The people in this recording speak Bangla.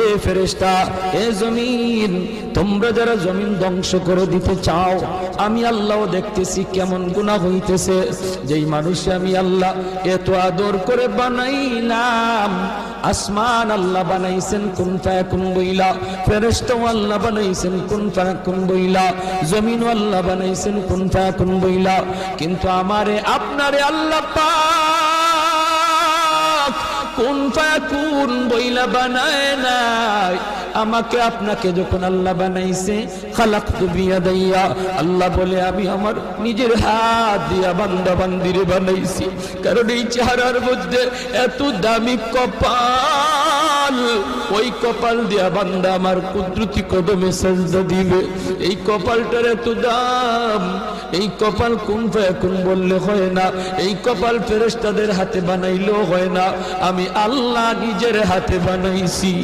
এ ফেরেশতা, এ জমিন, তোমরা যারা জমিন ধ্বংস করে দিতে চাও, আমি আল্লাহ দেখতেছি কেমন গুনাহ হইতেছে। যেই মানুষে আমি আল্লাহ এত আদর করে বানাইলাম, আসমান আল্লাহ বানাইছেন কুন ফায়াকুন বইলা, ফেরেশতা আল্লাহ বানাইছেন কুন ফায়াকুন বইলা, জমিন আল্লাহ বানাইছেন কুন ফায়াকুন বইলা, কিন্তু আমারে আপনারে আল্লাহ পাক কুন ফায়াকুন বইলা বানায় নাই। আমাকে আপনাকে যখন আল্লাহ বানাইছে, খালাকতু বিয়াদাইয়া, আল্লাহ বলে আমি আমার নিজের হাত দিয়া বান্দা বান্দিরে বানাইছি। কারণ এই চেহারার মধ্যে এত দামি কপাল, ওই কপাল দিয়া বান্দা আমার কুদরতি কদমে সাজদা দিবে। এই কপালটার এত দাম, এই কপাল কুন ফায়াকুন বললে হয় না, এই কপাল ফেরেশতাদের হাতে বানাইলেও হয় না, আমি আল্লাহ নিজের হাতে বানাইছি।